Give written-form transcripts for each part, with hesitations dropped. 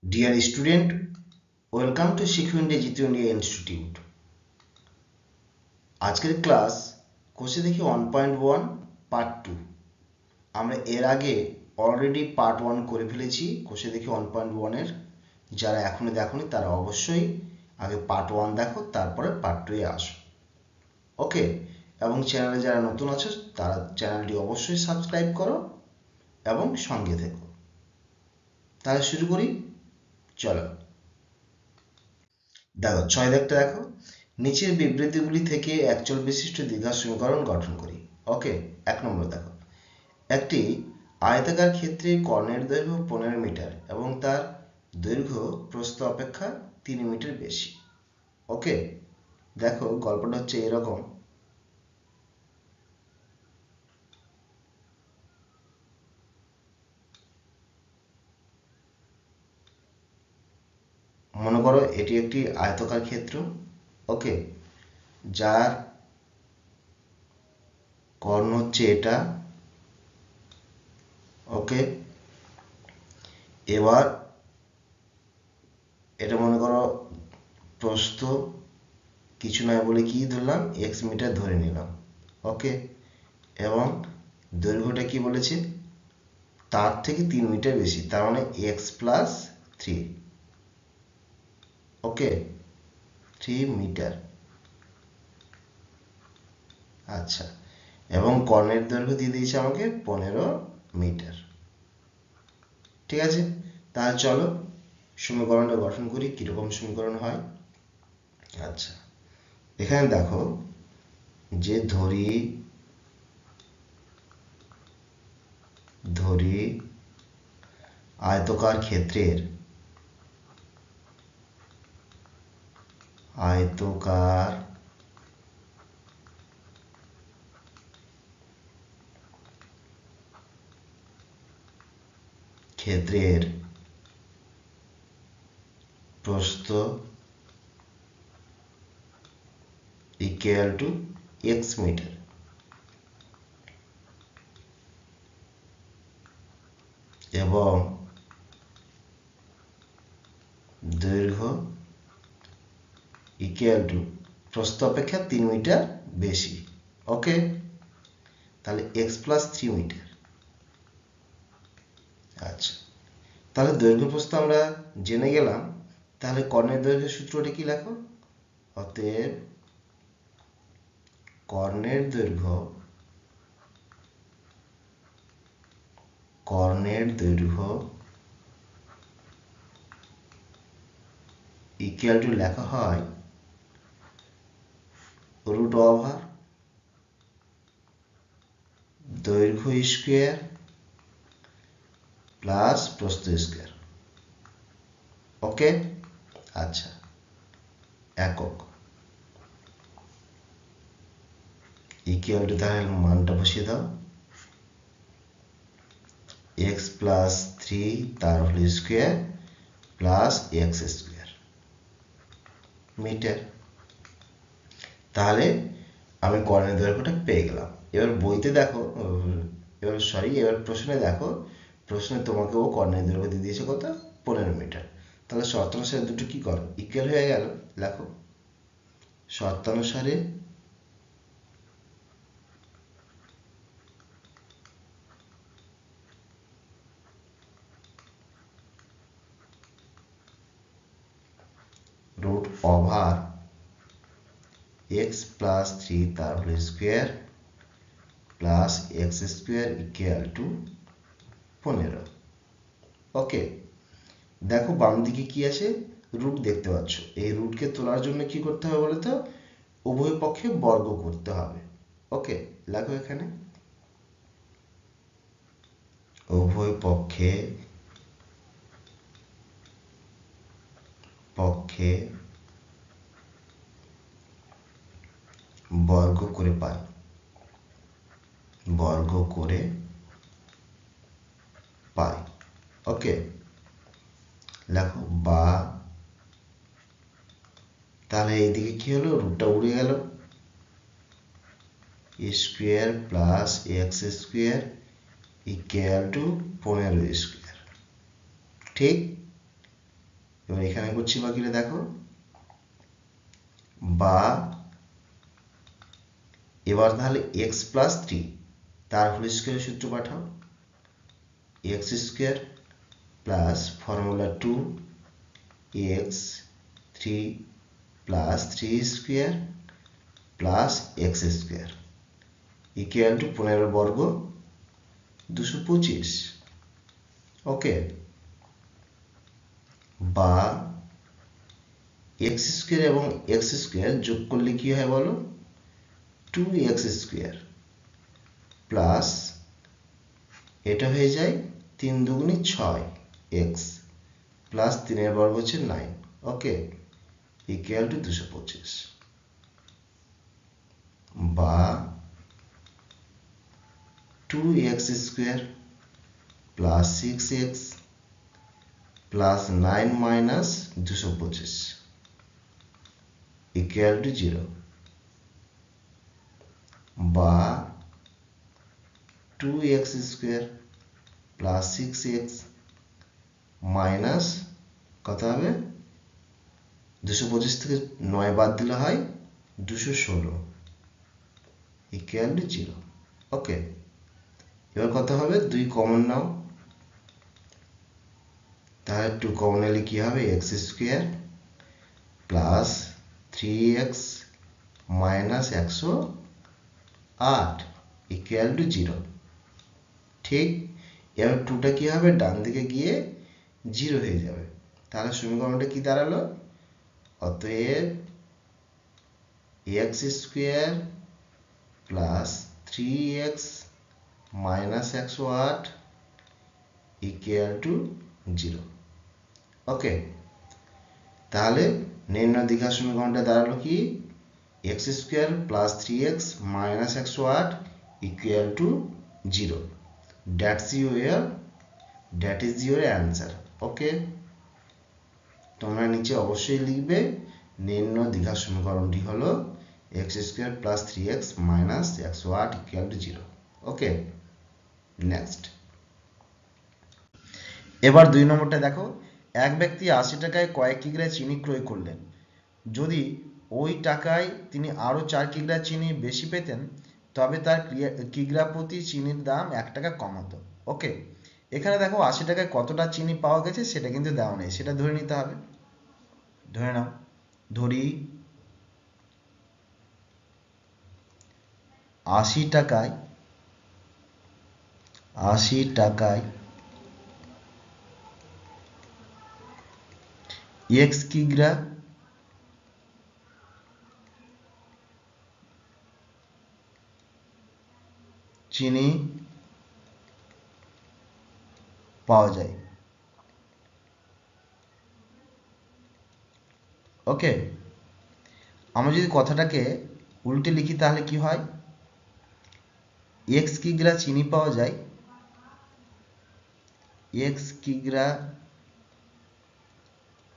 Dear student, welcome to Shikho India Jitio India Institute. আজকের class কোষে দেখি 1.1 part 2। আমরা এর আগে অলরেডি পার্ট 1 করে ফেলেছি কোষে দেখি 1.1 এর। যারা এখনো দেখোনি তারা অবশ্যই আগে পার্ট 1 দেখো, তারপরে পার্ট 2 এ আসো। ওকে, এবং চ্যানেলে যারা নতুন আছো তারা চ্যানেলটি অবশ্যই সাবস্ক্রাইব করো এবং সঙ্গে থেকো। তাহলে শুরু করি, চলো। দেখো 6 দাগটা দেখো, নিচের বিবৃতিগুলি থেকে একচল বিশিষ্ট দ্বিঘাত সমীকরণ গঠন করি। ওকে, 1 নম্বর দেখো, একটি আয়তাকার ক্ষেত্রে কর্ণের দৈর্ঘ্য 15 মিটার এবং তার দৈর্ঘ্য প্রস্থ অপেক্ষা 3 মিটার বেশি। ওকে, দেখো গল্পটা হচ্ছে এরকম। মনে করো এটি একটি আয়তাকার ক্ষেত্র, ওকে, যার কর্ণ হচ্ছে এটা। ওকে, এবার এটা মনে করো প্রস্থ কিছু নয় বলে কি ধরলাম, x মিটার ধরে নিলাম। ওকে, এবং দৈর্ঘ্যটা কি বলেছে, তার থেকে 3 মিটার বেশি, তার মানে x প্লাস 3। ওকে, 3 মিটার। আচ্ছা, এবং কর্ণের দৈর্ঘ্য দিয়ে দিয়েছে আমাকে 15 মিটার। ঠিক আছে, তাহলে চলো সমীকরণটা গঠন করি। কিরকম সমীকরণ হয়? আচ্ছা, এখানে দেখো যে ধরি আয়তাকার ক্ষেত্রের প্রস্থ ইকুয়াল টু x মিটার এবং দৈর্ঘ্য ইকুয়াল টু প্রস্থ অপেক্ষা 3 মিটার বেশি। ওকে, তাহলে x প্লাস 3 মিটার। আচ্ছা, তাহলে দৈর্ঘ্য প্রস্থ আমরা জেনে গেলাম। তাহলে কর্ণের দৈর্ঘ্যের সূত্রটা কি লেখো? অতএব কর্ণের দৈর্ঘ্য ইকুয়াল টু লেখা হয় রুট ওভার দৈর্ঘ্য স্কোয়ার প্লাস প্রস্থ স্কোয়ার। ওকে, আচ্ছা, একক ইকুয়াল টু, তাহলে মানটা বসিয়ে দাও, x প্লাস 3 তার whole square plus x square metre. তাহলে আমি কর্ণের দৈর্ঘ্যটা পেয়ে গেলাম। এবার বইতে দেখো, এবার প্রশ্নে দেখো, প্রশ্নে তোমাকেও কর্ণের দৈর্ঘ্য দিয়ে দিয়েছে কত, 15 মিটার। তাহলে শর্তানুসারে দুটো কি কর, ইকুয়াল হয়ে গেল। লেখো শর্তানুসারে রুট ওভার x প্লাস 3 তার whole square plus x square equal to 15। Okay, দেখো বাম দিকে কি আছে, রুট দেখতে পাচ্ছ। এই রুটকে তোলার জন্য কি করতে হবে বলো তো, উভয় পক্ষে বর্গ করতে হবে। ওকে, লেখো এখানে উভয় পক্ষে বর্গ করে পাই। ওকে, লেখো বা, তাহলে এইদিকে কি হলো, রুটটা উড়ে গেল, square plus x square equal to 15 square. ঠিক, এবার এখানে করছি বাকিটা দেখো, বা এবার তাহলে x প্লাস 3 তার হোল স্কোয়ারের সূত্র পাঠাও, x square plus formula 2x 3 plus 3 square plus x square equal to 15 বর্গ 225। ওকে, বা x স্কোয়ার এবং x স্কোয়ার যোগ করলে কি হয় বলো, 2x স্কোয়ার প্লাস এটা হয়ে যায় 3 দুগুণে 6x প্লাস 3 বর্গ হচ্ছে 9। ওকে, ইকুয়াল টু 225। বা 2x square plus 6x plus 9 minus 225 equal to 0। বা 2x square plus 6x minus কত হবে, 225 থেকে 9 বাদ দিলে হয় 216 ইকুয়াল টু 0। ওকে, এবার কত হবে, 2 কমন নাও, তাহলে 2 কমন নিলে কি হবে, x square plus 3x minus 108 equal to 0। ঠিক, এবার 2টা কি হবে, ডান দিকে গিয়ে 0 হয়ে যাবে। তাহলে সমীকরণটা কি দাঁড়ালো, অতএব x square plus 3x minus 108 equal to 0। Okay, তাহলে নির্ণয় দ্বিঘাত সমীকরণটা দাঁড়ালো কি, x square plus 3x minus 108 equal to 0। That is your answer. Okay, তোমরা নিচে অবশ্যই লিখবে নির্ণয় দ্বিঘাত সমীকরণটি হলো x square plus 3x minus 108 equal to 0। Okay, next. এবার 2 নম্বরটা দেখো, এক ব্যক্তি 80 টাকায় কয়েক কিগ্রা চিনি ক্রয় করলেন। যদি ওই টাকায় তিনি আরও 4 কিগ্রা চিনি বেশি পেতেন তবে তার কিগ্রা প্রতি চিনির দাম 1 টাকা কম হতো। ওকে, এখানে দেখো 80 টাকায় কতটা চিনি পাওয়া গেছে সেটা কিন্তু দেওয়া নেই, সেটা ধরে নিতে হবে। ধরে নাও, ধরি 80 টাকায় x কিগ্রা চিনি পাওয়া যায়। ওকে, আমরা যদি কথাটাকে উল্টে লিখি তাহলে কি হয়, x কিগ্রা চিনি পাওয়া যায়, x কিগ্রা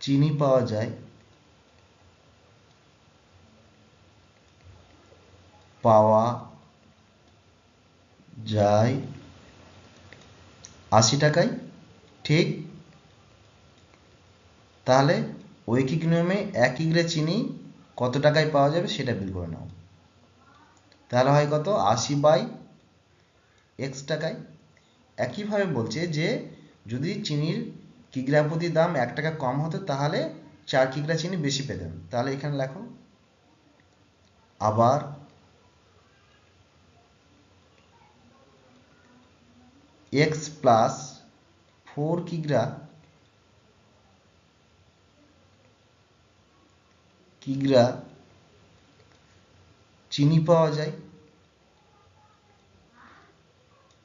চিনি পাওয়া যায় পাওয়া যায় 80 টাকায়। ঠিক, তাহলে ঐকিক নিয়মে 1 কিগ্রা চিনি কত টাকায় পাওয়া যাবে সেটা বের করে নাও। তাহলে হয় কত, 80 বাই x টাকায়। একইভাবে বলছে যে যদি চিনির কিগ্রা প্রতি দাম 1 টাকা কম হতো তাহলে 4 কিগ্রা চিনি বেশি পেতেন। তাহলে এখানে লেখো, আবার x প্লাস 4 কিগ্রা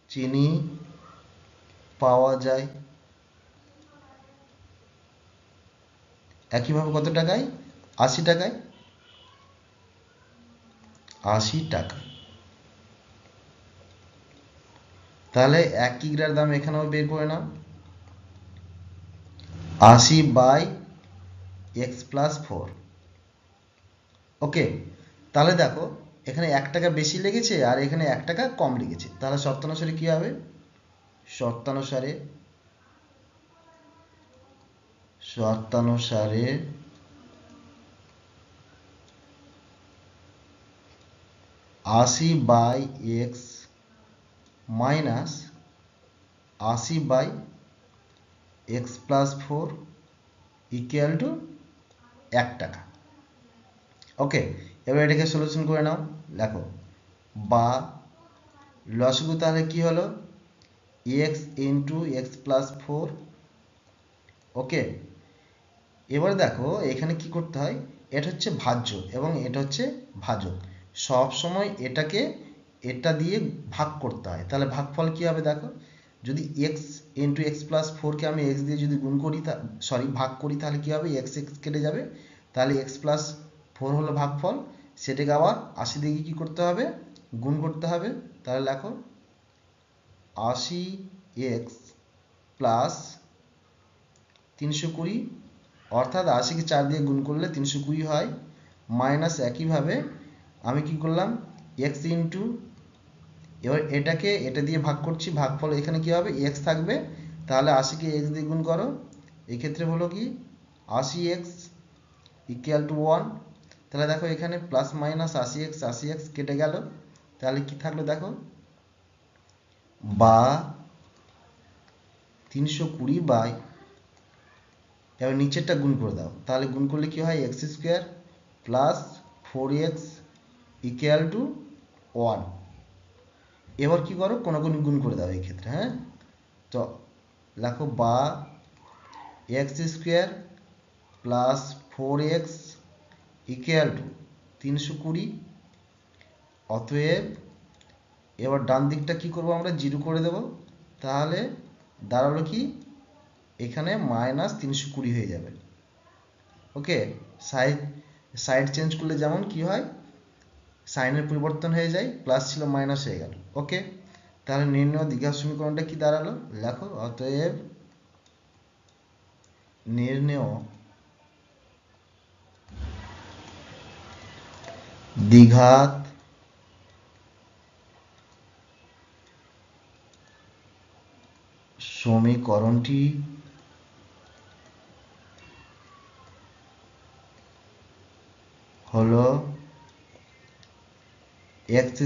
চিনি পাওয়া যায়, একইভাবে কত টাকায়, 80 টাকায়, 80 টাকা। তাহলে 1 কিগ্রার দাম এখানেও বের করে নাও, 80 বাই x প্লাস 4। ওকে, তাহলে দেখো এখানে 1 টাকা বেশি লেগেছে আর এখানে 1 টাকা কম লেগেছে। তাহলে শর্তানুসারে কি হবে, শর্তানুসারে আশি by x minus 80/x+4 equal to 1 টাকা। ওকে, এবার এটাকে সলিউশন করে নাও। দেখো বা লসাগু তাহলে কি হলো এক্স ইন্টু x+4। ওকে, এবার দেখো এখানে কি করতে হয়, এটা হচ্ছে ভাজ্য এবং এটা হচ্ছে ভাজক, সব সময় এটাকে এটা দিয়ে ভাগ করতে হয়। তাহলে ভাগফল কি হবে দেখো, যদি এক্স ইন্টু x+4কে আমি এক্স দিয়ে যদি গুণ করি, ভাগ করি, তাহলে কি হবে, এক্স এক্স কেটে যাবে, তাহলে x+4 হলো ভাগফল, সেটাকে আবার 80 দিয়ে কি করতে হবে, গুণ করতে হবে। তাহলে দেখো 80x প্লাস 320, অর্থাৎ 80কে 4 দিয়ে গুণ করলে 320 হয়, মাইনাস একইভাবে আমি কি করলাম এক্স ইন্টু, এবার এটাকে এটা দিয়ে ভাগ করছি, ভাগফল এখানে কি হবে এক্স থাকবে, তাহলে 80কে এক্স দিয়ে গুণ করো, এক্ষেত্রে হলো কি 80x ইকুয়াল টু 1। তাহলে দেখো এখানে প্লাস মাইনাস 80x কেটে গেল, তাহলে কি থাকলো দেখো, বা 320 বাই, এবার নিচেরটা গুণ করে দাও, তাহলে গুণ করলে কি হয় x² plus 4x equal to 1। এবার কি করো কোনো গুণ করে দাও এই ক্ষেত্রে, হ্যাঁ। তো লেখো বা x² plus 4x equal to 320। অতএব এবার ডান দিকটা কি করব আমরা 0 করে দেব, তাহলে দাঁড়ালো কি এখানে মাইনাস 320 হয়ে যাবে। ওকে, সাইড চেঞ্জ করলে যেমন কি হয় সাইনের পরিবর্তন হয়ে যায়, প্লাস ছিল মাইনাস হয়ে গেল। ওকে, তাহলে নির্ণয় দ্বিঘাত সমীকরণটা কি দাঁড়ালো, লেখো অতএব নির্ণয় দ্বিঘাত সমীকরণটি হলো x²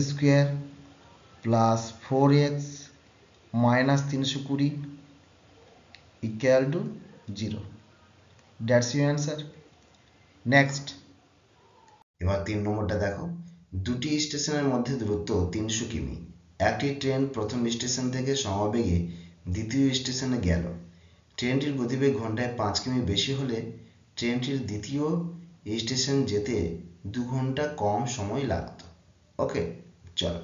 plus 4x minus 320 equal to 0। That's your answer. Next, এবার 3 নম্বরটা দেখো, দুটি স্টেশনের মধ্যে দূরত্ব 300 কিমি। একটি ট্রেন প্রথম স্টেশন থেকে সমবেগে দ্বিতীয় স্টেশনে গেল। ট্রেনটির গতিবেগ ঘন্টায় 5 কিমি বেশি হলে ট্রেনটির দ্বিতীয় স্টেশন যেতে 2 ঘন্টা কম সময় লাগত। ওকে, চলো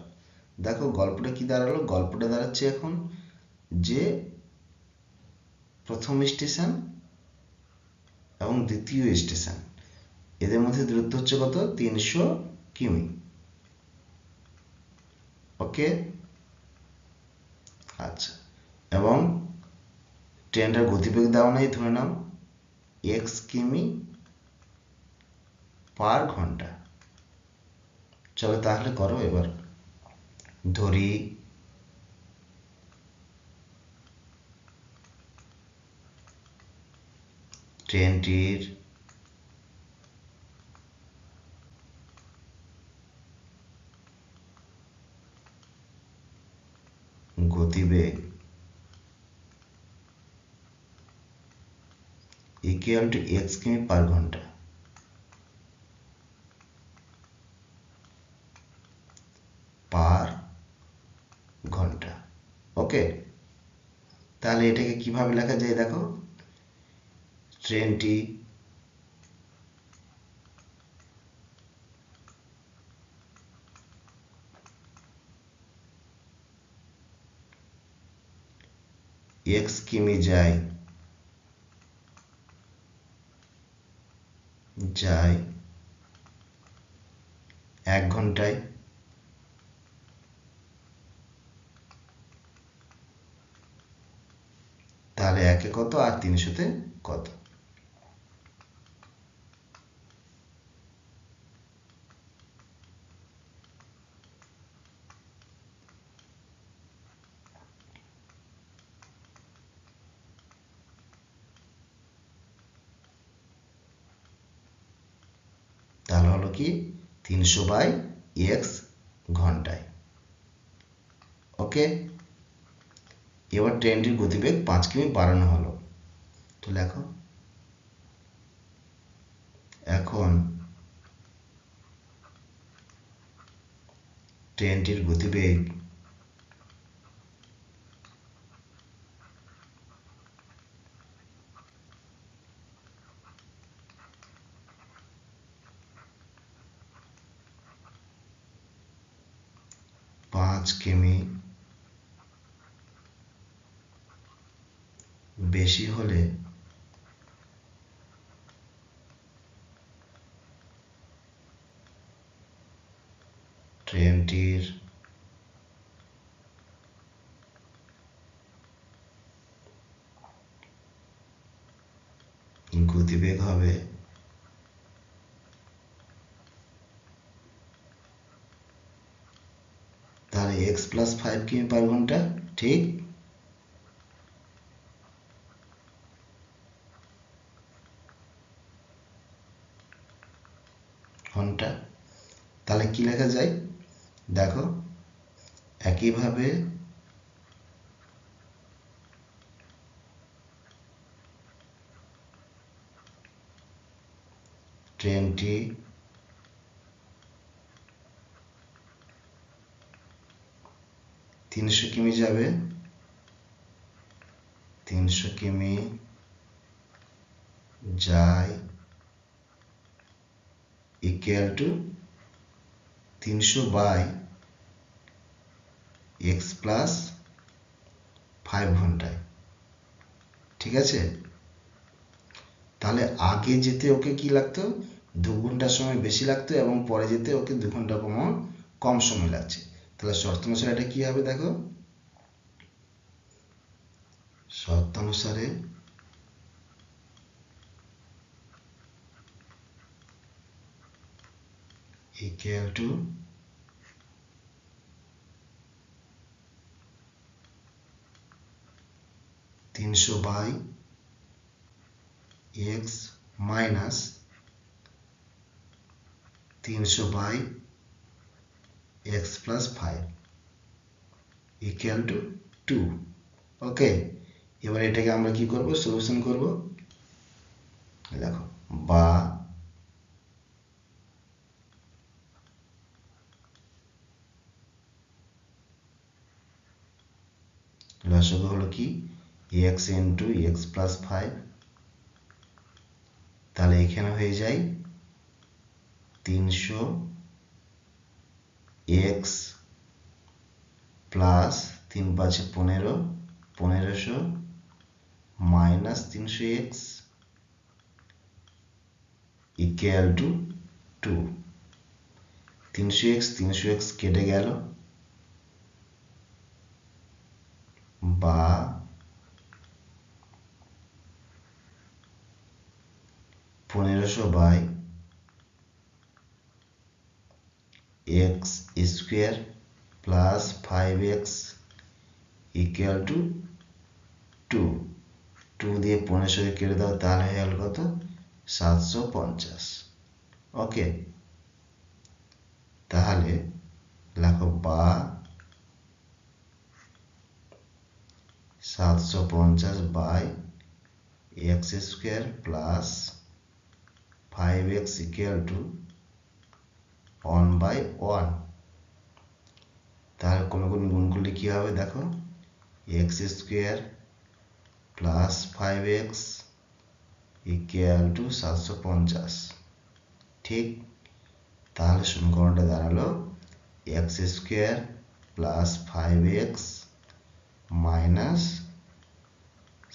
দেখো গল্পটা কি দাঁড়ালো, গল্পটা দাঁড়াচ্ছে এখন যে প্রথম স্টেশন এবং দ্বিতীয় স্টেশন এদের মধ্যে দূরত্ব হচ্ছে কত, 300 কিমি। ওকে, আচ্ছা, এবং ট্রেনটার গতিবেগ দেওয়া নেই, ধরে নাও x কিমি পার ঘন্টা। চলো তাহলে করো, এবার ধরি ট্রেনটির গতিবেগ ইকুয়াল টু x কিমি পার ঘন্টা। ওকে, তাহলে এটাকে কিভাবে লেখা যায় দেখো, ট্রেনটি x কিমি যায় 1 ঘন্টায়, তাহলে 1-এ কত আর 300-তে কত। কি 300/x ঘন্টায়। ওকে, এবার ট্রেনটির গতিবেগ 5 কিমি বাড়ানো হলো। তো লেখো, এখন ট্রেনটির গতিবেগ 5 কিমি বেশি হলে ট্রেনটির গতিবেগ হবে তাহলে x+5 কিমি পার ঘন্টা, ঠিক? ঘন্টা। তাহলে কি লেখা যায় দেখো, একইভাবে ট্রেনটি তিনশো কিমি যাবে, 300 কিমি যায় ইকুয়াল টু 300/x+5 ঘন্টায়। ঠিক আছে, তাহলে আগে যেতে ওকে কি লাগতো, 2 ঘন্টার সময় বেশি লাগতো, এবং পরে যেতে ওকে 2 ঘন্টা কম সময় লাগছে। তাহলে শর্তানুসারে এটা কি হবে দেখো, শর্তানুসারে equal to 300/x minus 300/x+5 equal to 2। Okay, এবার এটাকে আমরা কি করব, সলিউশন করব। দেখো, বা লসাগু হলো কি x ইন্টু x+5, তাহলে এখানে হয়ে যায় 300x plus 3×5 = 1500 minus 300x equal to 2। 300x কেটে গেল, বা 1500/x² plus 5x equal to 2। 2 দিয়ে 1500 কেটে দাও, তাহলে হয়ে গেল কত, 750। ওকে, তাহলে লেখো বা 750/x² plus 5x equal to 1/1। তাহলে কোনো গুণ করলে কি হবে দেখো, x² plus 5x equal to 750। ঠিক, তাহলে সমীকরণটা দাঁড়ালো x² plus 5x minus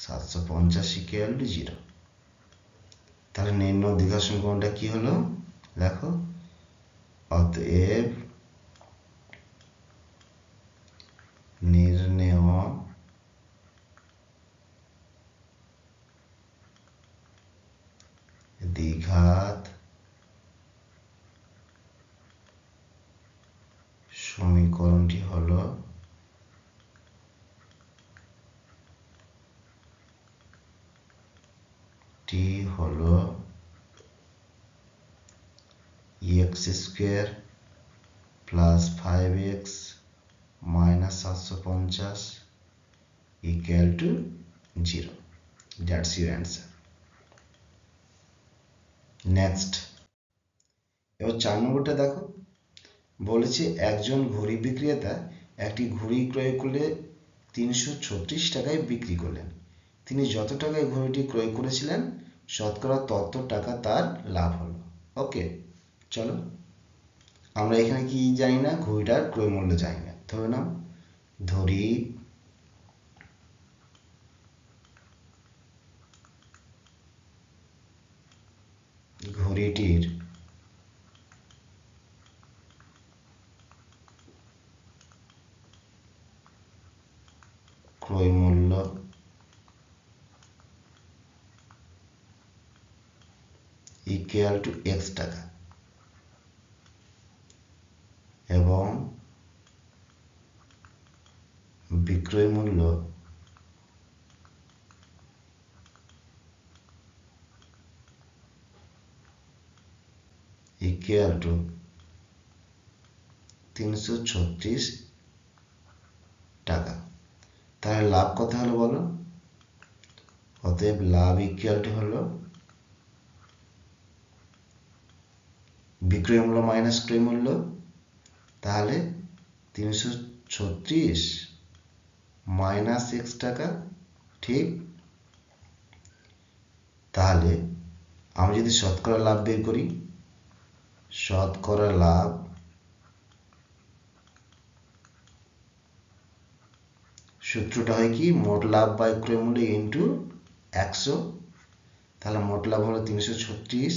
750 equal to 0। তাহলে নির্ণয় দ্বিঘাত সমীকরণটা কি হলো দেখো, অতএব নির্ণেয় দ্বিঘাত সমীকরণটি হলো x x square plus 5x minus 750 equal to 0। That's your answer. Next, এবার 4 নম্বরটা দেখো, বলেছে একজন ঘড়ি বিক্রেতা একটি ঘড়ি ক্রয় করলে 336 টাকায় বিক্রি করলেন। তিনি যত টাকায় ঘড়িটি ক্রয় করেছিলেন শতকরা তত টাকা তার লাভ হলো। ওকে, চলো আমরা এখানে কি জানি না, ঘড়িটার ক্রয় মূল্য জানি না। ধরে নাও ঘড়িটির ক্রয় মূল্য ইকুয়াল টু এক্স টাকা এবং বিক্রয় মূল্য ইকুয়াল টু 336 টাকা। তাহলে লাভ কত হলো বলো? অতএব লাভ ইকুয়াল টু হলো বিক্রয় মূল্য মাইনাস ক্রয় মূল্য। তাহলে 336 মাইনাস এক্স টাকা, ঠিক। তাহলে আমি যদি শতকরা লাভ বের করি, শতকরা লাভ সূত্রটা হয় কি, মোট লাভ বাই ক্রয় মূল্য ইন্টু 100। তাহলে মোট লাভ হলো 336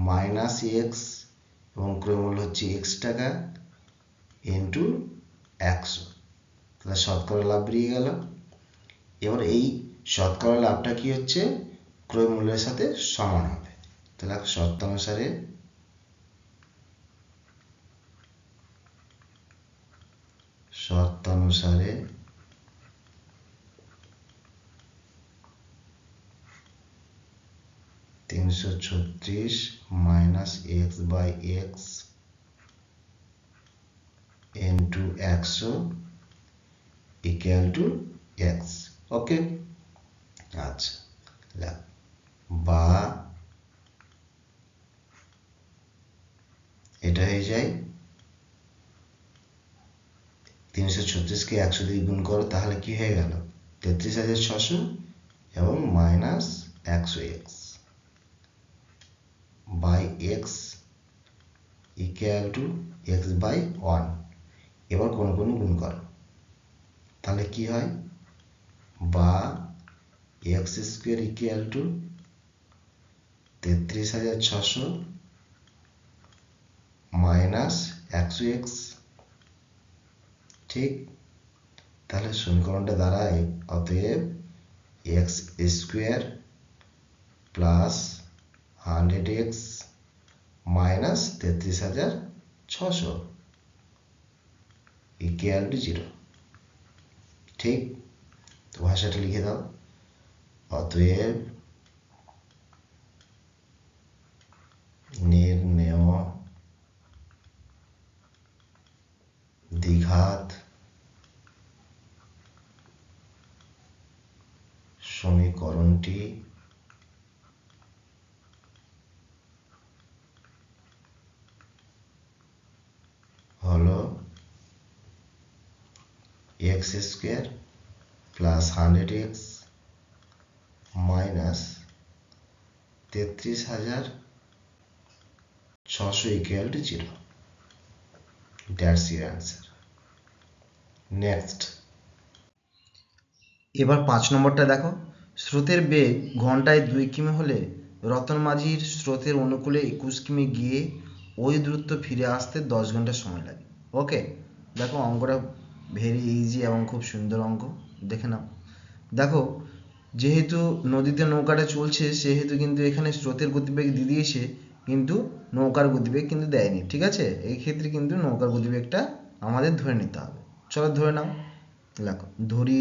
মাইনাস এক্স এবং ক্রয় মূল্য হচ্ছে এক্স টাকা ইন্টু 100। তাহলে শতকরা লাভ বেরিয়ে গেল। এবার এই শতকরা লাভটা কি হচ্ছে, ক্রয় মূল্যের সাথে সমান হবে। তাহলে শর্তানুসারে শর্তানুসারে 336 minus x by x into 100 equal to x. Okay, আচ্ছা, বা এটা হয়ে যায় 336কে 100 দিয়ে গুণ করো, তাহলে কি হয়ে গেল 33,600 এবং minus 100x by x equal to x by 1। এবার কোন কোন গুণ করো, তাহলে কি হয়, বা x square equal two 33,600 minus 100x, ঠিক। তাহলে সমীকরণটা দাঁড়ায় অতএব x square plus 100x minus 33,600 equal to 0, ঠিক। তো ভাষাটা লিখে দাও, অতএব নির্ণেয় দ্বিঘাত সমীকরণটি হলো x square plus 100x minus 33,600 equal to 0। That's your answer. Next, এবার 5 নম্বরটা দেখো, স্রোতের বেগ ঘন্টায় 2 কিমি হলে রতন মাঝির স্রোতের অনুকূলে 21 কিমি গিয়ে ওই দূরত্ব ফিরে আসতে 10 ঘন্টা সময় লাগে। ওকে, দেখো অঙ্কটা ভেরি ইজি এবং খুব সুন্দর অঙ্ক, দেখে নাও। দেখো যেহেতু নদীতে নৌকাটা চলছে সেহেতু কিন্তু এখানে স্রোতের গতিবেগ দিয়ে দিয়েছে, কিন্তু নৌকার গতিবেগ কিন্তু দেয়নি, ঠিক আছে। এই ক্ষেত্রে কিন্তু নৌকার গতিবেগটা আমাদের ধরে নিতে হবে। চলো ধরে নাও, দেখো ধরি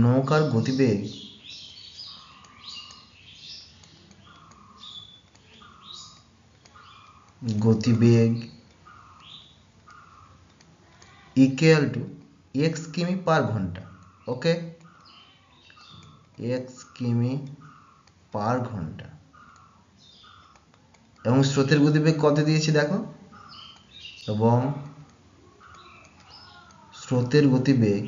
নৌকার গতিবেগ গতিবেগ ইকুয়াল টু x কিমি পার ঘন্টা। ওকে, x কিমি পার ঘন্টা। এবং স্রোতের গতিবেগ কত দিয়েছি দেখো, এবং স্রোতের গতিবেগ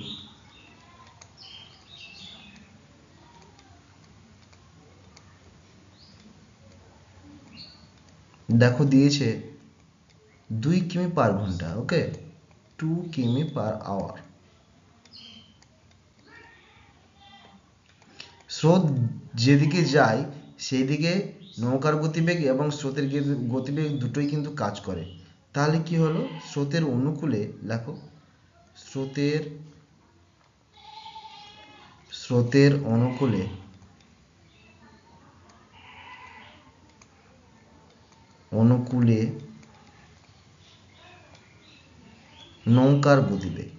দেখো দিয়েছে 2 কিমি পার ঘন্টা। ওকে, 2 কিমি পার আওয়ার। স্রোত যেদিকে যায় সেই দিকে নৌকার গতিবেগ এবং স্রোতের গতিবেগ দুটোই কিন্তু কাজ করে। তাহলে কি হলো, স্রোতের অনুকূলে লেখো, স্রোতের অনুকূলে নৌকার গতিবেগ।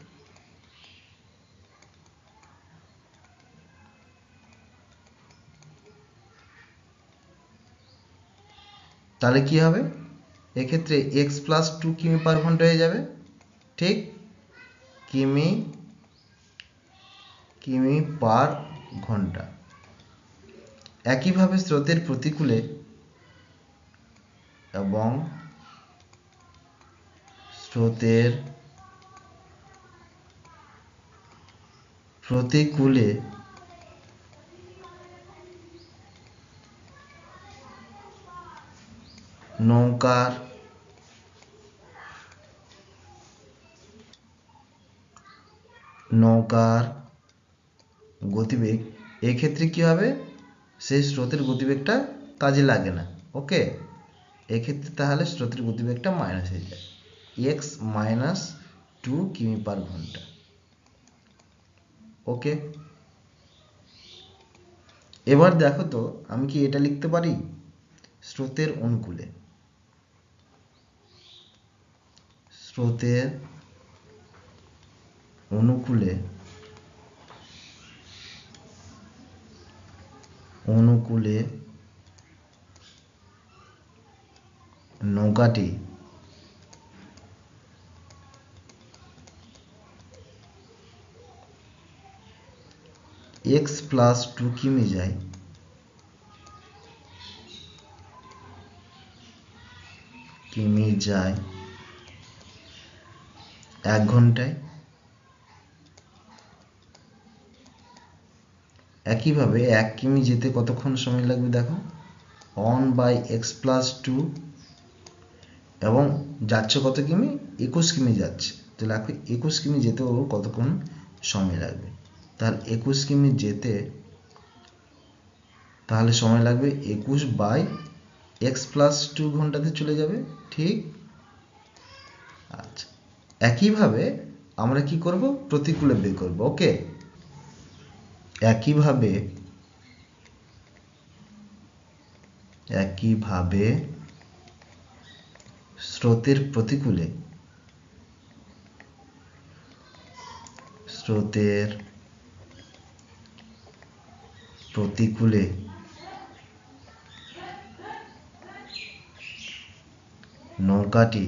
তাহলে কি হবে, এক্ষেত্রে x প্লাস 2 কিমি পার ঘন্টা হয়ে যাবে। ঠিক, কিমি পার ঘন্টা। একইভাবে স্রোতের প্রতিকূলে এবং স্রোতের প্রতিকূলে নৌকার গতিবেগ, এক্ষেত্রে কি হবে, সেই স্রোতের গতিবেগটা কাজে লাগে না। ওকে, এক্ষেত্রে তাহলে স্রোতের গতিবেগটা মাইনাস হয়ে যায়, x মাইনাস 2 কিমি পার ঘন্টা। ওকে, এবার দেখো তো আমি কি এটা লিখতে পারি, স্রোতের অনুকূলে নৌকাটি x প্লাস 2 কিমি যায়, এক ঘন্টায়। একইভাবে 1 কিমি যেতে কতক্ষণ সময় লাগবে দেখো, 1/x প্লাস 2, এবং যাচ্ছে কত কিমি, 21 কিমি যাচ্ছে। তো দেখো 21 কিমি যেতে ওর কতক্ষণ সময় লাগবে, তাহলে 21 কিমি যেতে তাহলে সময় লাগবে 21/x প্লাস 2 ঘন্টাতে চলে যাবে। ঠিক, আচ্ছা, একইভাবে আমরা কি করব, প্রতিকূলে বের করব। ওকে, একইভাবে স্রোতের প্রতিকূলে নৌকাটি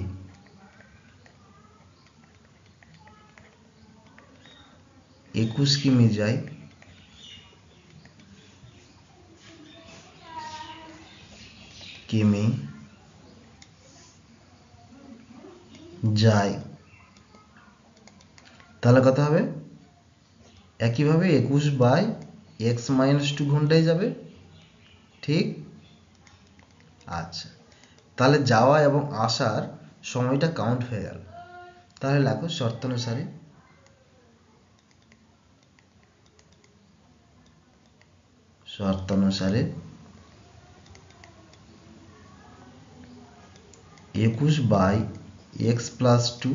একুশ কিমি যায়, তাহলে কত হবে, একইভাবে 21/x মাইনাস 2 ঘন্টায় যাবে। ঠিক, আচ্ছা, তাহলে যাওয়া এবং আসার সময়টা কাউন্ট হয়ে গেল। তাহলে লেখো শর্তানুসারে শর্তানুসারে 21/x plus 2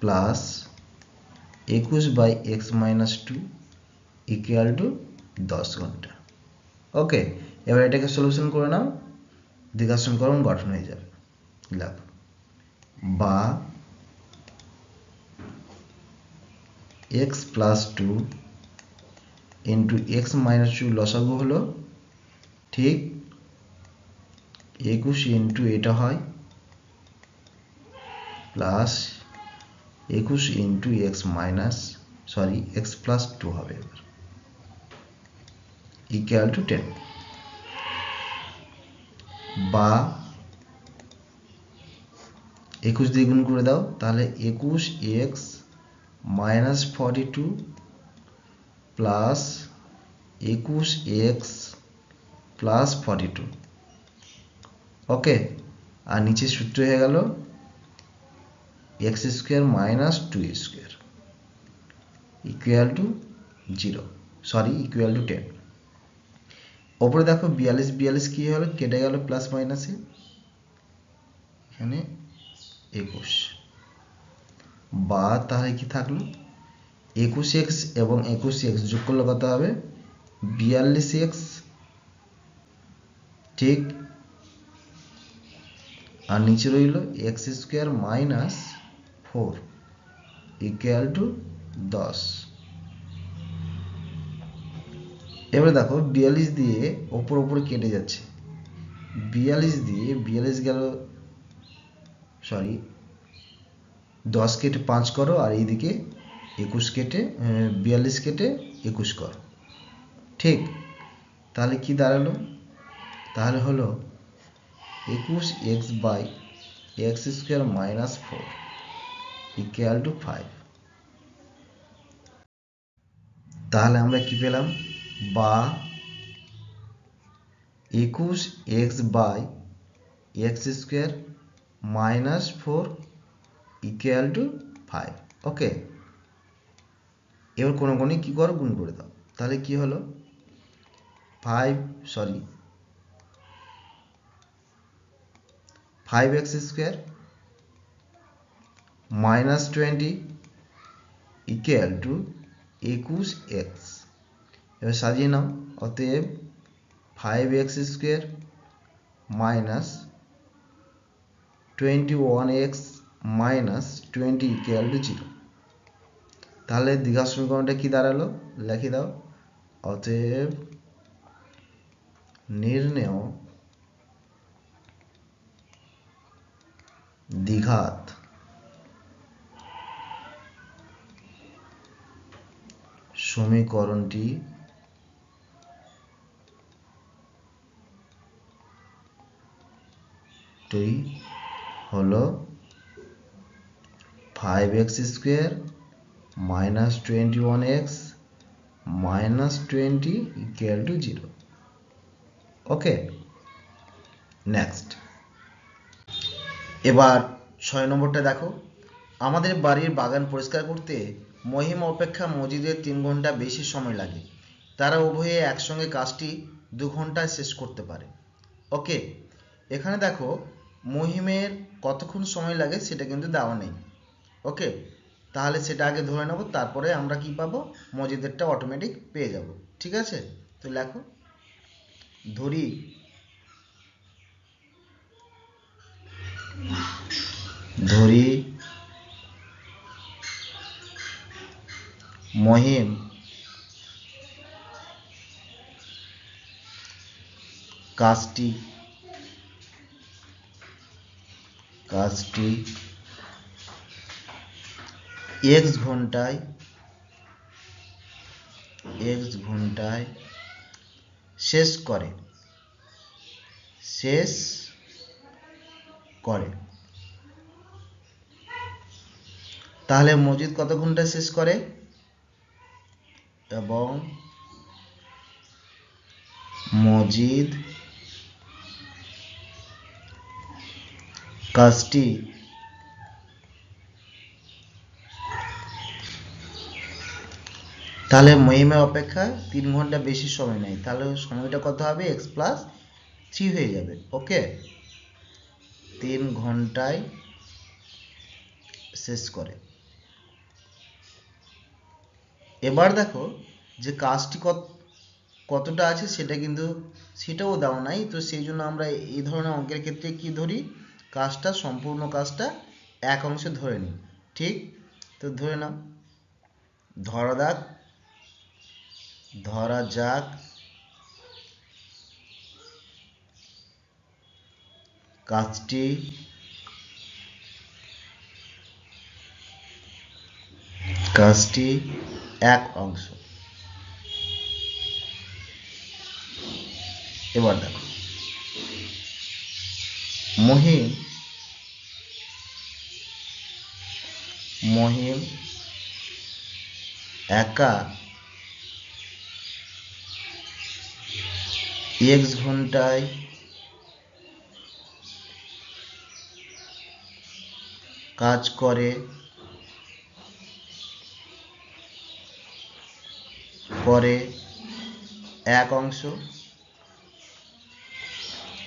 plus 21/x minus 2 equal to 10 ঘন্টা। ওকে, এবার এটাকে সলিউশন করে নাও, দ্বিঘাত সমীকরণ গঠন হয়ে যাবে। লেখো, বা x plus 2 into x minus 2 লসাগু হলো, ঠিক, 21 ইন্টু এটা হয় plus 21 into x minus x plus 2 হবে এবার ইকুয়াল টু 10 বা 21 দিয়ে গুণ করে দাও তাহলে 21 x minus 42 plus 21 x plus 42 ওকে আর নিচে সূত্র হয়ে গেল x square minus 2 square equal to 0 equal to 10 ওপরে দেখো 42 কি হলো কেটে গেল প্লাস মাইনাসে এখানে 21 বা তাহলে কি থাকলো 21x এবং 21x যোগ করলে কত হবে 42x ঠিক আর নিচে রইল x square minus 4 equal two 10 এবারে দেখো 42 দিয়ে ওপর কেটে যাচ্ছে 42 দিয়ে 42 গেল 10 কেটে 5 করো আর এইদিকে 21 কেটে 42 কেটে 21 করো ঠিক তাহলে কি দাঁড়ালো তাহলে হলো 21x by x square minus 4 equal to 5 তাহলে আমরা কি পেলাম বা 21x by x square minus 4 equal to 5 okay এবার কোনো কি করো গুণ করে দাও তাহলে কি হলো 5x square minus 20 equal to 21x এবার সাজিয়ে নাও অতএব 5x square minus 21x minus 20 equal to 0 তাহলে দ্বিঘাত সমীকরণটা কি দাঁড়ালো লিখে দাও অতএব নির্ণেয় দ্বিঘাত সমীকরণটি হলো 5x square minus 21x minus 20 equal to 0 okay next এবার 6 নম্বরটা দেখো আমাদের বাড়ির বাগান পরিষ্কার করতে মহিম অপেক্ষা মজিদের 3 ঘন্টা বেশি সময় লাগে তারা উভয়ে একসঙ্গে কাজটি 2 ঘন্টায় শেষ করতে পারে ওকে এখানে দেখো মহিমের কতক্ষণ সময় লাগে সেটা কিন্তু দেওয়া নেই ওকে তাহলে সেটা আগে ধরে নেব তারপরে আমরা কি পাবো মজিদেরটা অটোমেটিক পেয়ে যাব ঠিক আছে তো লেখো ধরি মহিম কাজটি x ঘন্টায় শেষ করে তাহলে মজিদ কত ঘন্টা শেষ করে এবং মজিদ কাজটি তাহলে মহিমের অপেক্ষা 3 ঘন্টা বেশি সময় নেয় তাহলে সময়টা কত হবে x প্লাস 3 হয়ে যাবে ওকে 3 ঘন্টায় শেষ করে এবার দেখো যে কাজটি কতটা আছে সেটাও দেওয়া নাই তো সেই জন্য আমরা এই ধরনের অঙ্কের ক্ষেত্রে কি ধরি সম্পূর্ণ কাজটা এক অংশে ধরে নিই ঠিক তো ধরে নাও ধরা যাক কাজটি এক অংশ। এবার দেখো মহিম একা x ঘন্টায় কাজ করে এক অংশ।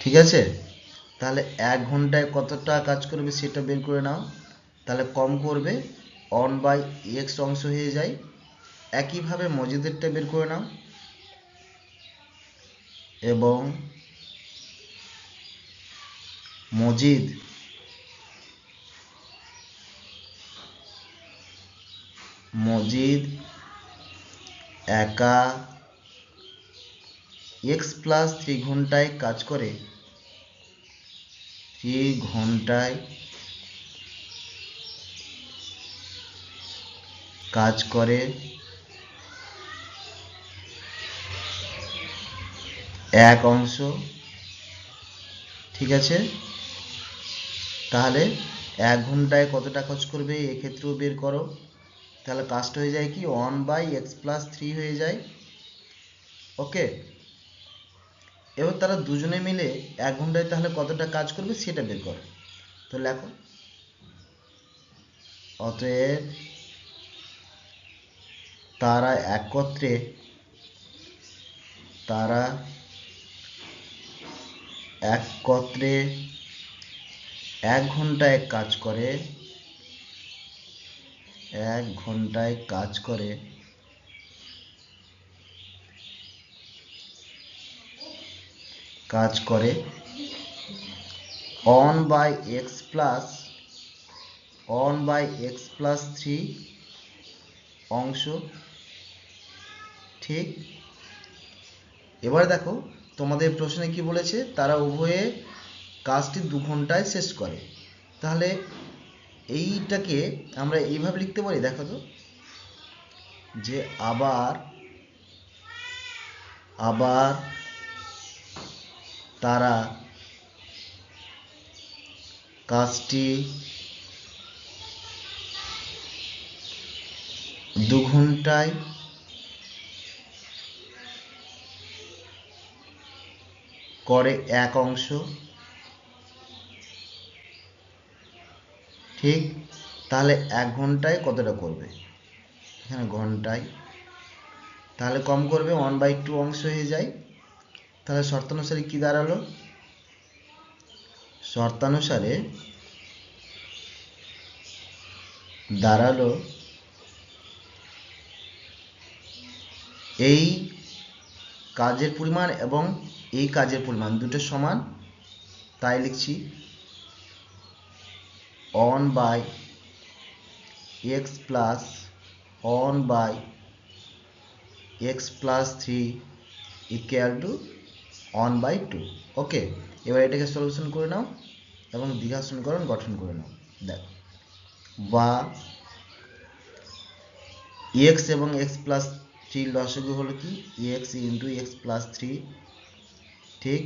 ঠিক আছে, তাহলে 1 ঘন্টায় কতটা কাজ করবে সেটা বের করে নাও। তাহলে কম করবে 1/x অংশ হয়ে যায়। একইভাবে মজিদেরটা বের করে নাও এবং মজিদ একা x+3 ঘন্টায় কাজ করে 3 ঘন্টায় কাজ করে এক অংশ। ঠিক আছে, তাহলে 1 ঘন্টায় কতটা কাজ করবে এক্ষেত্রেও বের করো। তাহলে কাজটা হয়ে যায় কি 1/x+3 হয়ে যায়। ওকে, এবার তারা দুজনে মিলে 1 ঘন্টায় তাহলে কতটা কাজ করবে সেটা বের করো। তো লেখো, অতএব তারা একত্রে 1 ঘন্টায় কাজ করে 1/x+3 অংশ। ঠিক, এবার দেখো তোমাদের প্রশ্নে কি বলেছে, তারা উভয়ে কাজটি 2 ঘন্টায় শেষ করে। তাহলে এইটাকে আমরা এইভাবে লিখতে পারি, দেখো তো, যে আবার তারা কাজটি 2 ঘন্টায় করে এক অংশ। ঠিক, তাহলে 1 ঘন্টায় কতটা করবে, এখানে ঘন্টায়, তাহলে কম করবে 1/2 অংশ হয়ে যায়। তাহলে শর্তানুসারে কি দাঁড়ালো, দাঁড়ালো এই কাজের পরিমাণ এবং এই কাজের পরিমাণ দুটো সমান, তাই লিখছি 1/x+3 = 1/2। ওকে, এবার এটাকে সলিউশন করে নাও এবং দ্বিঘাত সমীকরণ গঠন করে নাও। দেখো, বা x এবং x+3 লসাগু হলো কি x × x+3। ঠিক,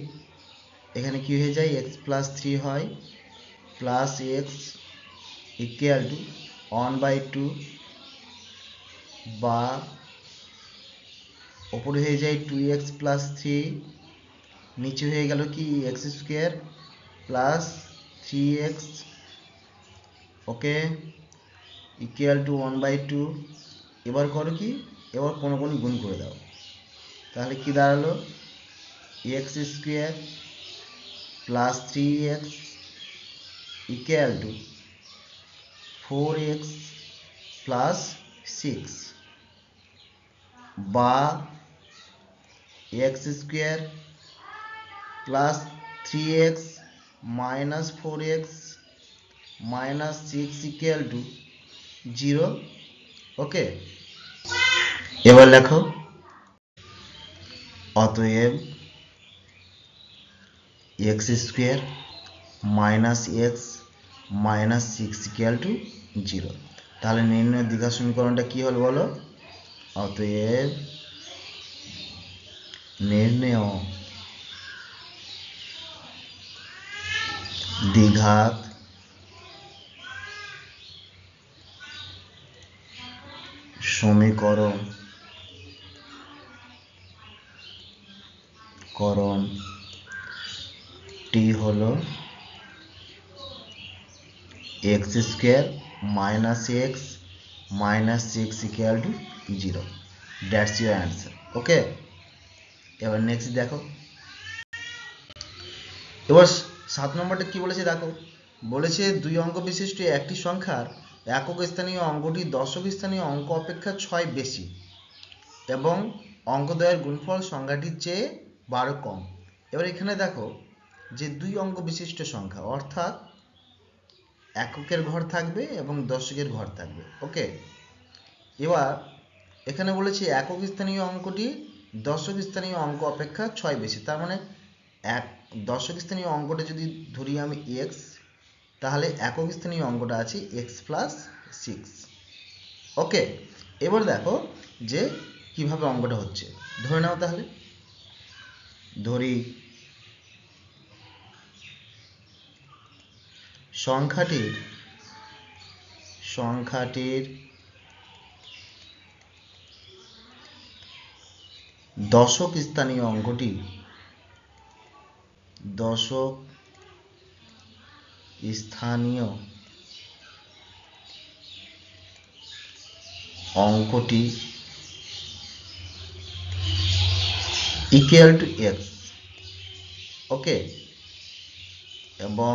এখানে কি হয়ে যায়, x+3 হয় প্লাস x = 1/2, বা ওপরে হয়ে যায় 2x + 3, নিচে হয়ে গেল কি x² প্লাস 3x। ওকে, = 1/2। এবার করো কি, এবার কোনো গুণ করে দাও, তাহলে কি দাঁড়ালো, x² plus 3x = 4x plus 6, বা x² plus 3x minus 4x minus 6 = 0। ওকে, এবার লেখো, অতএব x² minus x minus six equal to zero. তাহলে নির্ণয় দ্বিঘাত সমীকরণটা কি হলো বলো? অতএব নির্ণয় দ্বিঘাত সমীকরণটি হলো x square minus x minus six equal to zero. That's your answer. Okay, এবার নেক্সট দেখো। এবার 7 নম্বরটা কি বলেছে দেখো। বলেছে দুই অঙ্ক বিশিষ্ট একটি সংখ্যার একক স্থানীয় অঙ্কটি দশক স্থানীয় অঙ্ক অপেক্ষা 6 বেশি এবং অঙ্কদ্বয়ের গুণফল সংখ্যাটির চেয়ে 12 কম। এবার এখানে দেখো যে দুই অঙ্ক বিশিষ্ট সংখ্যা, অর্থাৎ এককের ঘর থাকবে এবং দশকের ঘর থাকবে। ওকে, এবার এখানে বলেছে একক স্থানীয় অঙ্কটি দশক স্থানীয় অঙ্ক অপেক্ষা 6 বেশি। তার মানে দশক স্থানীয় অঙ্কটা যদি ধরি আমি এক্স, তাহলে একক স্থানীয় অঙ্কটা আছে এক্স প্লাস সিক্স। ওকে, এবার দেখো যে কিভাবে অঙ্কটা হচ্ছে। ধরে নাও, তাহলে ধরি সংখ্যাটির দশক স্থানীয় অঙ্কটি ইকুয়াল টু এক্স। ওকে, এবং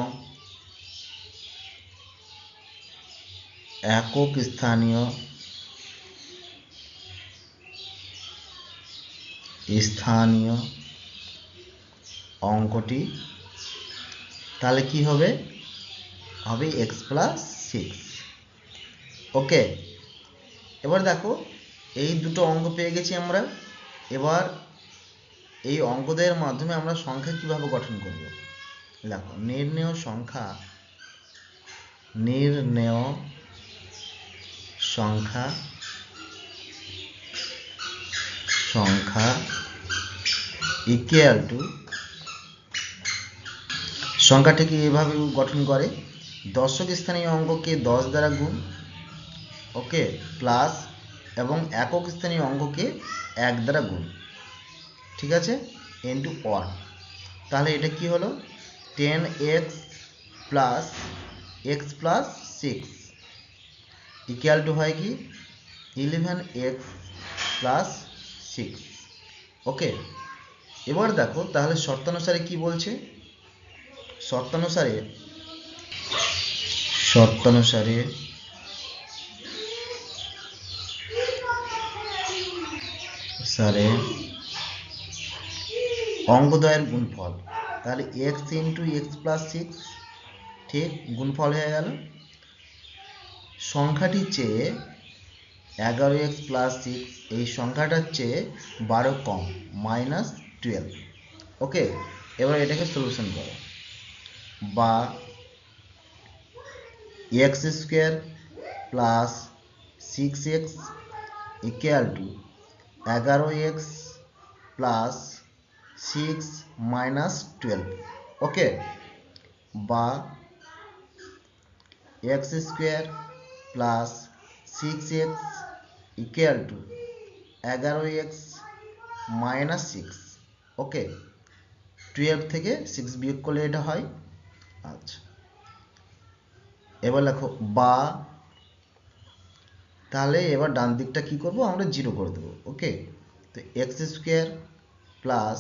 একক স্থানীয় অঙ্কটি তাহলে কি হবে? হবে এক্স প্লাস সিক্স। ওকে, এবার দেখো এই দুটো অঙ্ক পেয়ে গেছি আমরা। এবার এই অঙ্কদের মাধ্যমে আমরা সংখ্যা কিভাবে গঠন করব? দেখো, নির্ণেয় সংখ্যা ইকুয়াল টু সংখ্যাটিকে এভাবে গঠন করে দশক স্থানীয় অঙ্ককে 10 দ্বারা গুণ, ওকে, প্লাস এবং একক স্থানীয় অঙ্ককে 1 দ্বারা গুণ, ঠিক আছে, ইন্টু 1। তাহলে এটা কি হলো? 10x plus x plus six equal two হয় কি 11x প্লাস সিক্স। ওকে, এবার দেখো তাহলে শর্তানুসারে কি বলছে। শর্তানুসারে অঙ্কদ্বয়ের গুণফল, তাহলে x into x plus six, ঠিক, গুণফল হয়ে গেল। সংখ্যাটির চেয়ে 11x প্লাস সিক্স, এই সংখ্যাটার চেয়ে 12 কম, মাইনাস 12। ওকে, এবার এটাকে সলিউশন করো। বা x square plus 6x equal to 11x plus 6 minus 12। ওকে, বা x square plus 6x equal to 11x minus 6। ওকে, 12 থেকে 6 বিয়োগ করলে এটা হয়। আচ্ছা, এবার লেখো বা, তাহলে এবার ডান দিকটা কি করব আমরা 0 করে দেবো। ওকে, তো x square plus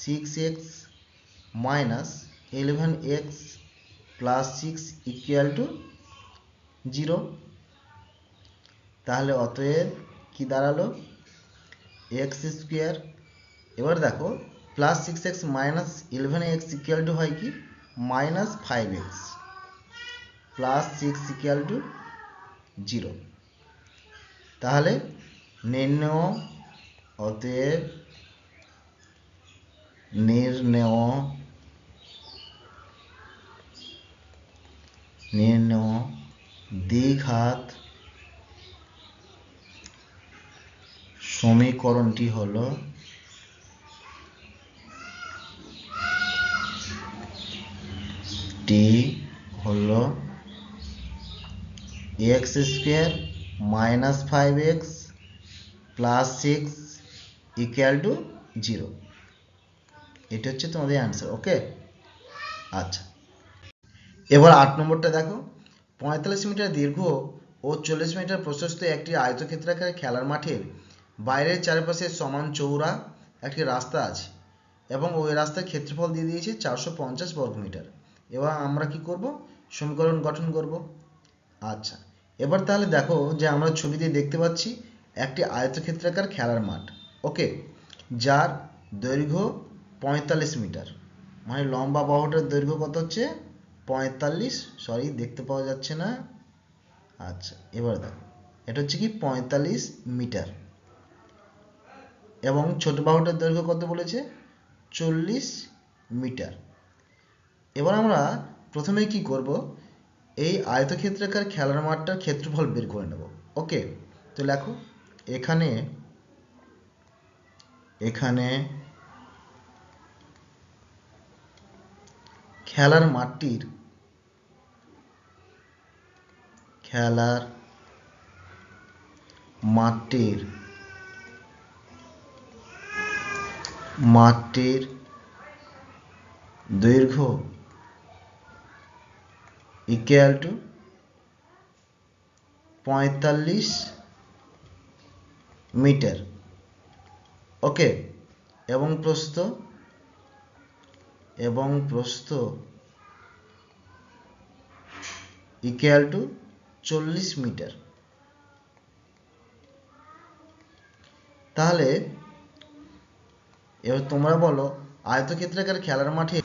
6x minus 11x plus 6 equal to 0। তাহলে অতএব কি দাঁড়ালো? এক্স স্কোয়ার, এবার দেখো plus 6x minus 11x equal to হয় কি minus 5x plus 6 equal to 0। তাহলে অতএব নির্ণেয় নির্ণয় দ্বিঘাত সমীকরণটি হলো টি হলো x square minus 5x plus 6 equal to 0। এটা হচ্ছে তোমাদের অ্যান্সার। ওকে, আচ্ছা, এবার 8 নম্বরটা দেখো। 45 মিটার দীর্ঘ ও 40 মিটার প্রশস্ত একটি আয়তক্ষেত্রাকার খেলার মাঠের বাইরের চারপাশে সমান চওড়া একটি রাস্তা আছে এবং ওই রাস্তার ক্ষেত্রফল দিয়ে দিয়েছে 450 বর্গমিটার। এবার আমরা কি করব? সমীকরণ গঠন করব। আচ্ছা, এবার তাহলে দেখো যে আমরা ছবিতে দেখতে পাচ্ছি একটি আয়তক্ষেত্রাকার খেলার মাঠ। ওকে, যার দৈর্ঘ্য 45 মিটার, মানে লম্বা বাহুটার দৈর্ঘ্য কত হচ্ছে 45, সরি দেখতে পাওয়া যাচ্ছে না। আচ্ছা, এবার দেখো এটা হচ্ছে কি 45 মিটার এবং ছোট বাহুটার দৈর্ঘ্য কত বলেছে 40 মিটার। এবার আমরা প্রথমে কি করব, এই আয়তক্ষেত্রাকার খেলার মাঠটার ক্ষেত্রফল বের করে নেব। ওকে, তো লেখো এখানে খেলার মাঠটির দৈর্ঘ্য ইকুয়াল টু 45 মিটার। ওকে, এবং প্রস্থ ইকুয়াল টু 40 মিটার। তাহলে এবার তোমরা বলো আয়তক্ষেত্রাকার খেলার মাঠে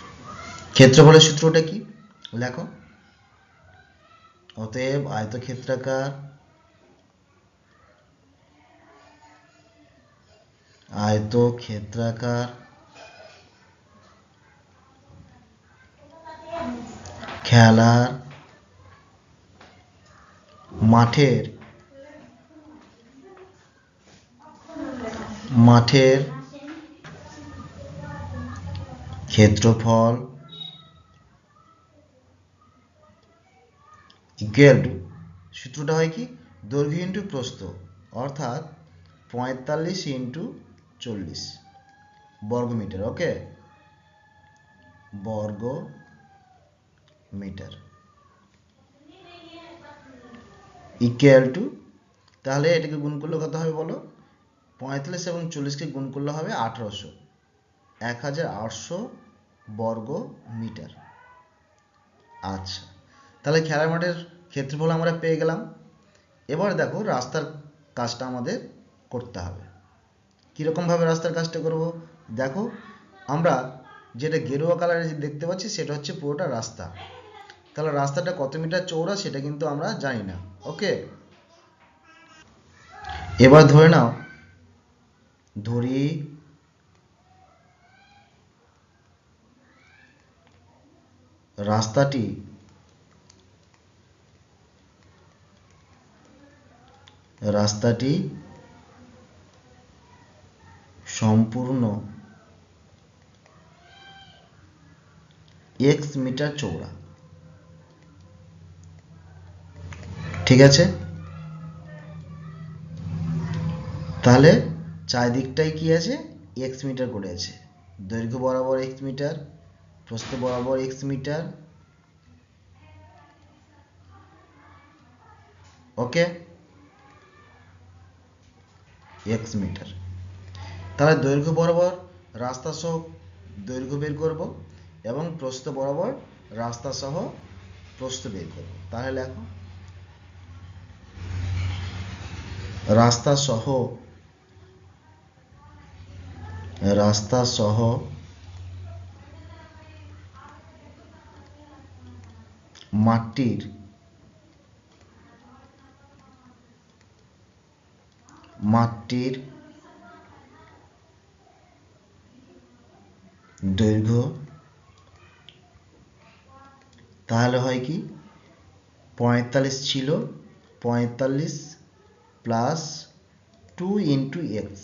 ক্ষেত্রফলের সূত্রটা কি? লেখো, অতএব আয়তক্ষেত্রাকার খেলার মাঠের ক্ষেত্রফল ইকুয়াল টু, সূত্রটা হয় কি দৈর্ঘ্য ইন্টু প্রস্থ, অর্থাৎ 45 ইন্টু 40 বর্গমিটার। ওকে, বর্গ মিটার ইকুয়াল টু, তাহলে এটাকে গুণ করলে কত হবে বলো? 45 এবং 40কে গুণ করলে হবে 1800, 1800 বর্গ মিটার। আচ্ছা, তাহলে খেলার মাঠের ক্ষেত্রফল আমরা পেয়ে গেলাম। এবার দেখো রাস্তার কাজটা আমাদের করতে হবে। কীরকমভাবে রাস্তার কাজটা করব? দেখো, আমরা যেটা গেরুয়া কালারে দেখতে পাচ্ছি সেটা হচ্ছে পুরোটা রাস্তা। তাহলে রাস্তাটা কত মিটার চওড়া সেটা কিন্তু আমরা জানি না। ওকে, এবার ধরি রাস্তাটি সম্পূর্ণ x মিটার চওড়া। ঠিক আছে, তাহলে চারিদিকটাই কি আছে x মিটার করে আছে। দৈর্ঘ্য বরাবর x মিটার, প্রস্থ বরাবর x মিটার। ওকে, x মিটার। তাহলে দৈর্ঘ্য বরাবর রাস্তা সহ দৈর্ঘ্য বের করব এবং প্রস্থ বরাবর রাস্তা সহ প্রস্থ বের করব। তাহলে লেখো রাস্তা সহ মাঠটির দৈর্ঘ্য, তাহলে হয় কি 45 ছিল, 45 প্লাস 2 ইন্টু এক্স।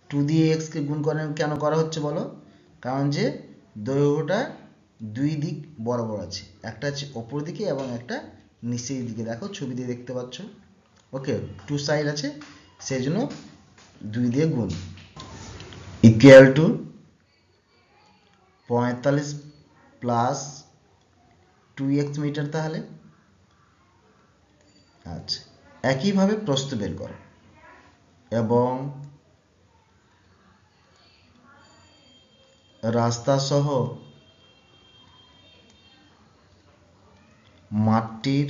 2 দিয়ে এক্সকে গুণ কেন করা হচ্ছে বলো? কারণ যে দৈর্ঘ্যটা দুই দিক বরাবর আছে, একটা আছে ওপর দিকে এবং একটা নিচের দিকে, দেখো ছবিতে দেখতে পাচ্ছ। ওকে, টু সাইড আছে, সেই জন্য 2 দিয়ে গুণ, equal to 45 plus 2x metre. তাহলে আচ্ছা, একইভাবে প্রস্থ বের করো এবং রাস্তা সহ মাঠটির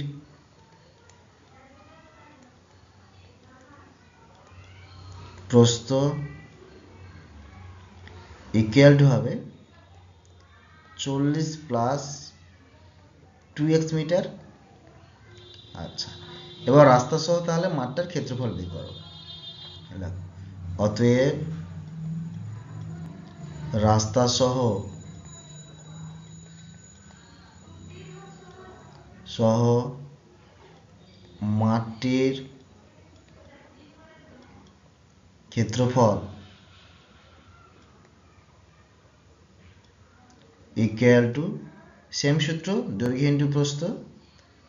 প্রস্থ ইকুয়াল টু হবে 40 প্লাস 2x মিটার। আচ্ছা, এবার রাস্তা সহ তাহলে মাঠটার ক্ষেত্রফল বের করো। অতএব রাস্তা সহ মাঠটির ক্ষেত্রফল ইকুয়াল টু, সেম সূত্র, দৈর্ঘ্য ইন্টু প্রস্থ।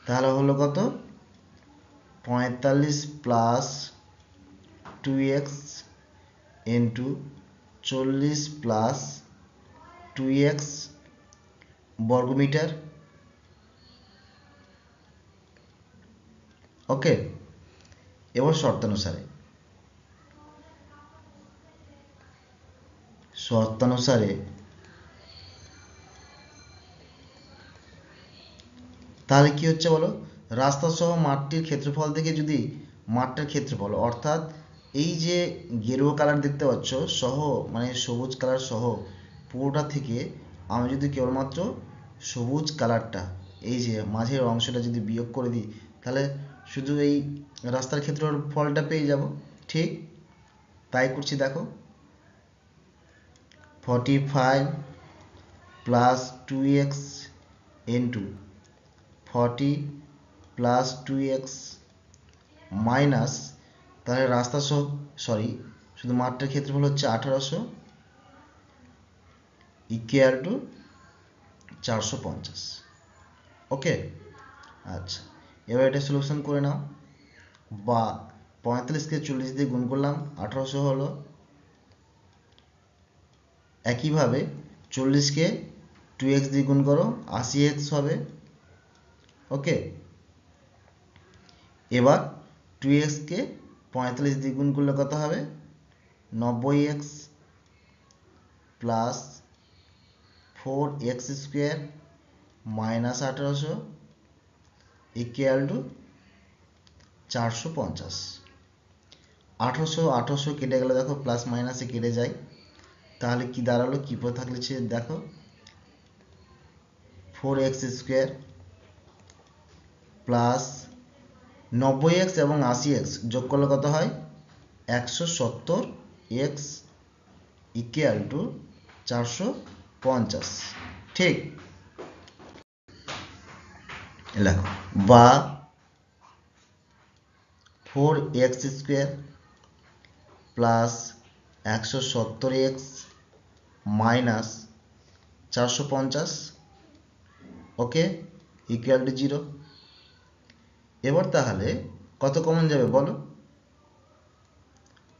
তাহলে হলো কত? 45 plus 2x into 40 plus 2x বর্গমিটার। ওকে, এবার শর্তানুসারে তাহলে কি হচ্ছে বলো? রাস্তা সহ মাঠটির ক্ষেত্রফল থেকে যদি মাঠটার ক্ষেত্রফল, অর্থাৎ এই যে গেরুয়া কালার দেখতে পাচ্ছ সহ, মানে সবুজ কালার সহ পুরোটা থেকে আমি যদি কেবলমাত্র সবুজ কালারটা, এই যে মাঝের অংশটা যদি বিয়োগ করে দিই, তাহলে শুধু এই রাস্তার ক্ষেত্রফলটা পেয়ে যাব। ঠিক তাই করছি, দেখো 45 plus 2x into 40 plus 2x minus, তাহলে রাস্তা সহ শুধু মাঠটার ক্ষেত্রফল হচ্ছে 1800 ইকুয়াল টু 450। ওকে, আচ্ছা, এবার এটা সলিউশন করে নাও। বা 45কে 40 দিয়ে গুণ করলাম, 1800 হলো। একইভাবে 40কে 2x দিয়ে গুণ করো, 80x হবে। ওকে, এবার 2xকে 45 দিয়ে গুণ করলে কত হবে? 90x plus 4x square minus 1800 equal to 450। 1800 কেটে গেলে দেখো প্লাস মাইনাসে কেটে যায়, তাহলে কি দাঁড়ালো? কি পদ থাকলে দেখো 4x স্কোয়ার প্লাস 90x এবং 80x যোগ করলে কত হয়? 170x equal to 450। ঠিক লেখো, বা 4x square plus 170x minus 450, okay, equal to 0। এবার তাহলে কত কমন যাবে বলো?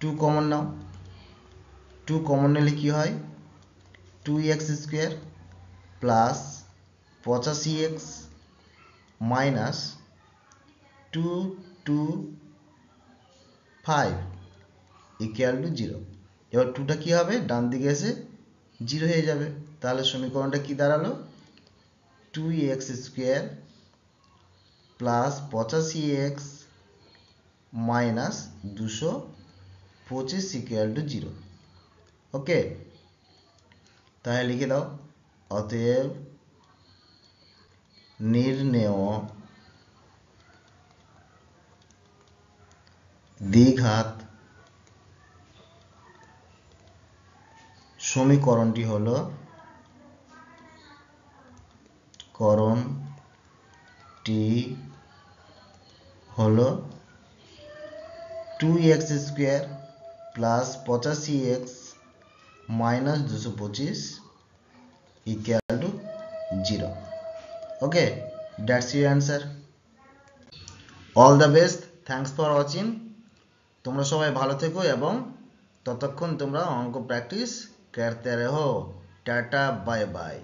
2 কমন নাও। 2 কমন নিলে কি হয়? 2x square plus 85x minus 225 equal to 0। এবার 2টা কি হবে? ডান দিকে এসে 0 হয়ে যাবে। তাহলে সমীকরণটা কি দাঁড়ালো? 2x square plus 85x minus 225 equal to 0। Okay, তাহলে লিখে দাও, অতএব নির্ণেয় দ্বিঘাত সমীকরণটি হলো হলো 2x square plus 85x minus 225 equal to 0। Okay, that's your answer. All the best, thanks for watching. তোমরা সবাই ভালো থেকো এবং ততক্ষণ তোমরা অঙ্ক প্র্যাকটিস করতে রহো। Tata, bye bye.